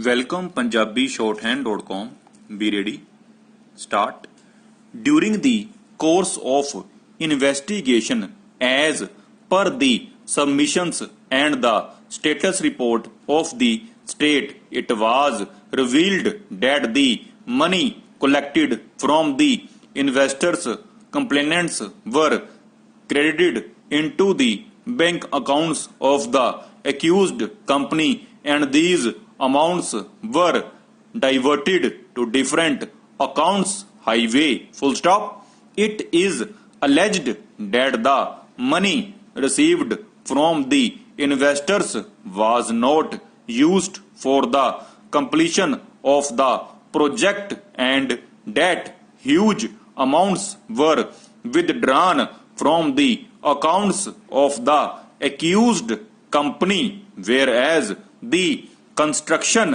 Welcome punjabishorthand.com. Be ready. Start. During the course of investigation as per the submissions and the status report of the state, it was revealed that the money collected from the investors' complainants were credited into the bank accounts of the accused company, and these amounts were diverted to different accounts. Highway full stop. It is alleged that the money received from the investors was not used for the completion of the project and that huge amounts were withdrawn from the accounts of the accused company, whereas the construction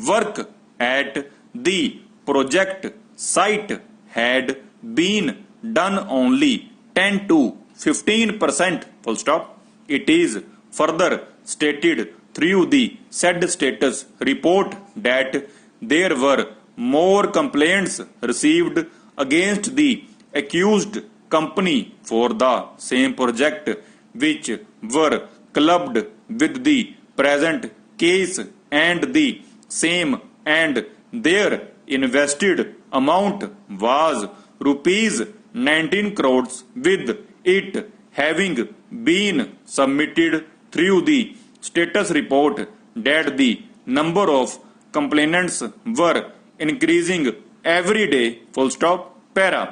work at the project site had been done only 10 to 15%. Full stop. It is further stated through the said status report that there were more complaints received against the accused company for the same project, which were clubbed with the present case, and the same and their invested amount was rupees 19 crores, with it having been submitted through the status report that the number of complainants were increasing every day. Full stop. Para.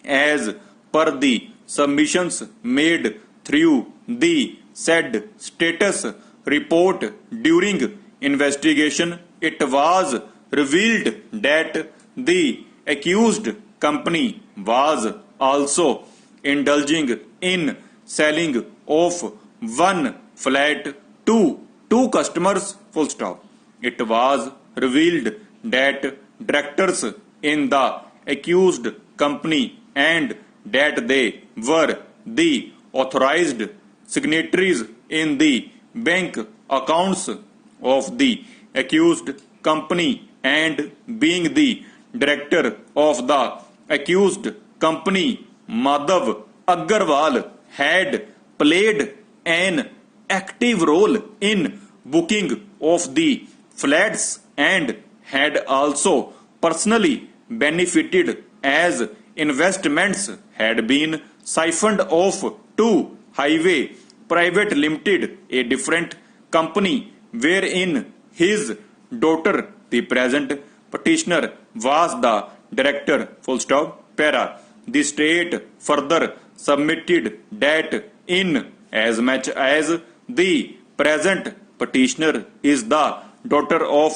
As per the submissions made through the said status report during investigation, it was revealed that the accused company was also indulging in selling of one flat to two customers. Full stop. It was revealed that directors in the accused company and that they were the authorized signatories in the bank accounts of the accused company, and being the director of the accused company, Madhav Agarwal had played an active role in booking of the flats and had also personally benefited as investments had been siphoned off to Highway Private Limited, a different company wherein his daughter, the present petitioner, was the director. Full stop. Para. The state further submitted that in as much as the present petitioner is the daughter of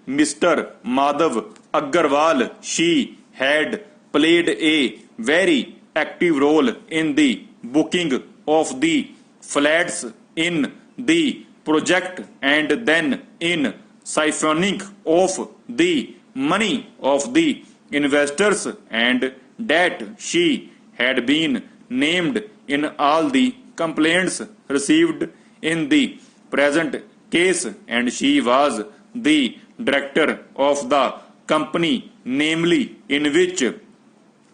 Mr. Madhav Agarwal, she had played a very active role in the booking of the flats in the project and then in siphoning of the money of the investors, and that she had been named in all the complaints received in the present case, and she was the director of the company, namely in which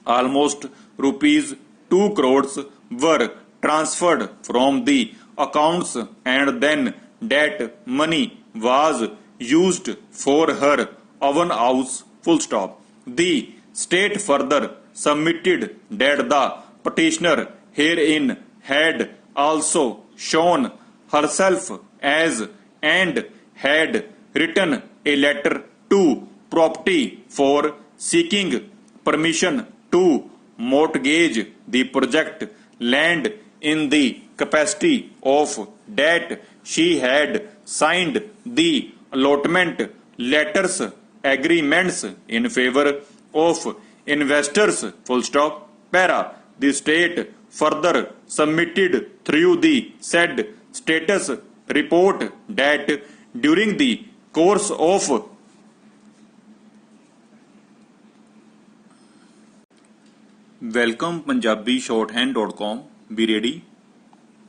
almost rupees 2 crores were transferred from the accounts, and then that money was used for her own house. Full stop. The state further submitted that the petitioner herein had also shown herself as and had written a letter to property for seeking permission to mortgage the project land in the capacity of that she had signed the allotment letters agreements in favor of investors. Full stop. Para. The state further submitted through the said status report that during the course of Welcome punjabishorthand.com. Be ready.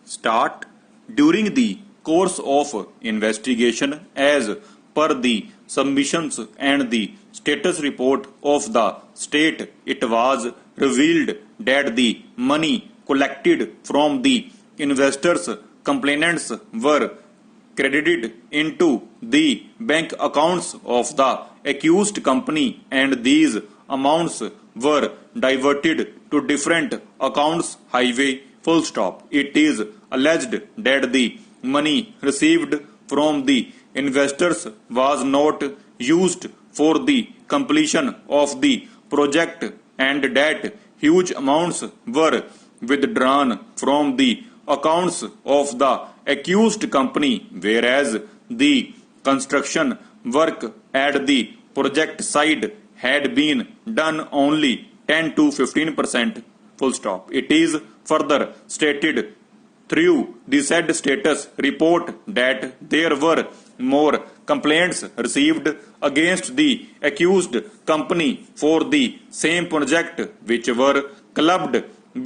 Start. During the course of investigation as per the submissions and the status report of the state, it was revealed that the money collected from the investors' complainants were credited into the bank accounts of the accused company, and these amounts were diverted to different accounts. Highway full stop. It is alleged that the money received from the investors was not used for the completion of the project, and that huge amounts were withdrawn from the accounts of the accused company, whereas the construction work at the project site had been done only 10 to 15%. Full stop. It is further stated through the said status report that there were more complaints received against the accused company for the same project, which were clubbed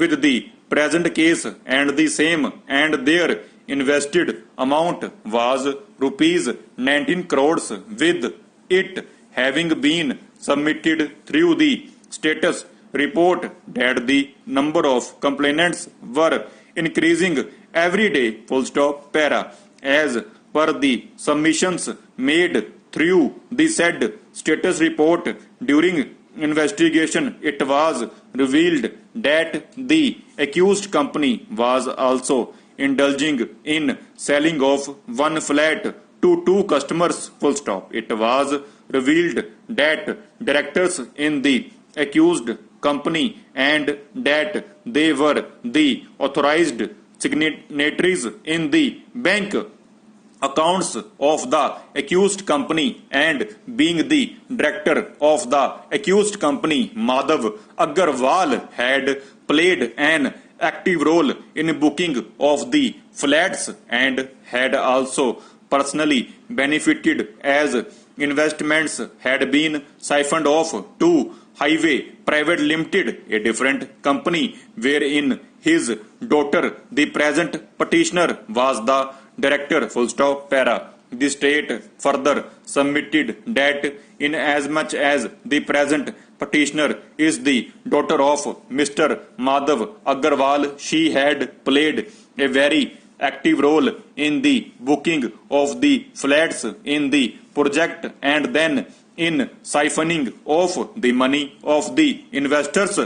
with the present case, and the same and their invested amount was rupees 19 crores, with it having been submitted through the status report that the number of complainants were increasing every day. Full stop. Para. As per the submissions made through the said status report, during investigation it was revealed that the accused company was also indulging in selling of one flat to two customers. Full stop. It was revealed that directors in the accused company and that they were the authorized signatories in the bank accounts of the accused company, and being the director of the accused company, Madhav Agarwal had played an active role in booking of the flats and had also personally benefited as investments had been siphoned off to Highway Private Limited, a different company wherein his daughter, the present petitioner, was the director. Full stop. Para. The state further submitted that in as much as the present petitioner is the daughter of Mr. Madhav Agarwal, she had played a very active role in the booking of the flats in the project and then in siphoning off the money of the investors,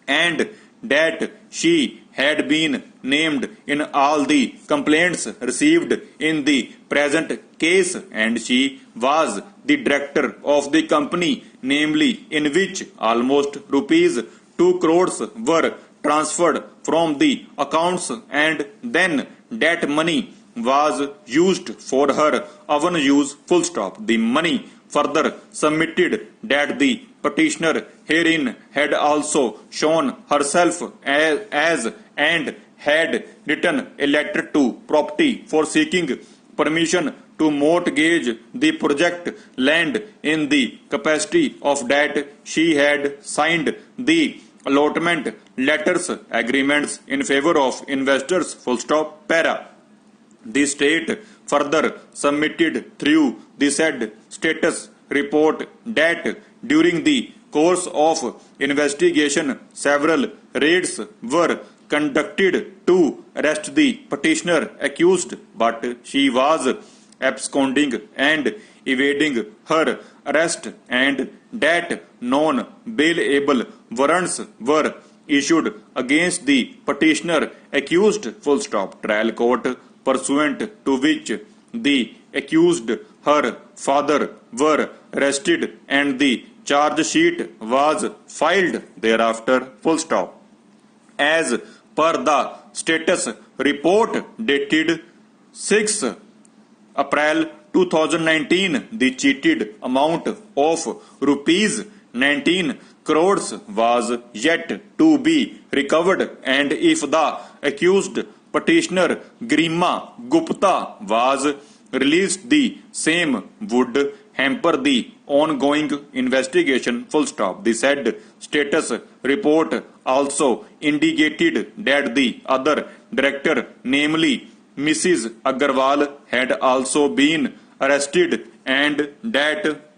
and that she had been named in all the complaints received in the present case, and she was the director of the company, namely in which almost rupees 2 crores were transferred from the accounts, and then that money was used for her own use. Full stop. The money further submitted that the petitioner herein had also shown herself as and had written a letter to property for seeking permission to mortgage the project land in the capacity of that she had signed the allotment letters agreements in favor of investors. Full stop. Para. The state further submitted through the said status report that during the course of investigation several raids were conducted to arrest the petitioner accused, but she was absconding and evading her arrest, and that non-bailable warrants were issued against the petitioner accused. Full stop. Trial court, pursuant to which the accused, her father, were arrested and the charge sheet was filed thereafter. Full stop. As per the status report dated 6 April 2019, the cheated amount of rupees 19 crores was yet to be recovered, and if the accused petitioner Grima Gupta was released, the same would hamper the ongoing investigation. Full stop. The said status report also indicated that the other director, namely Mrs. Agarwal, had also been arrested and that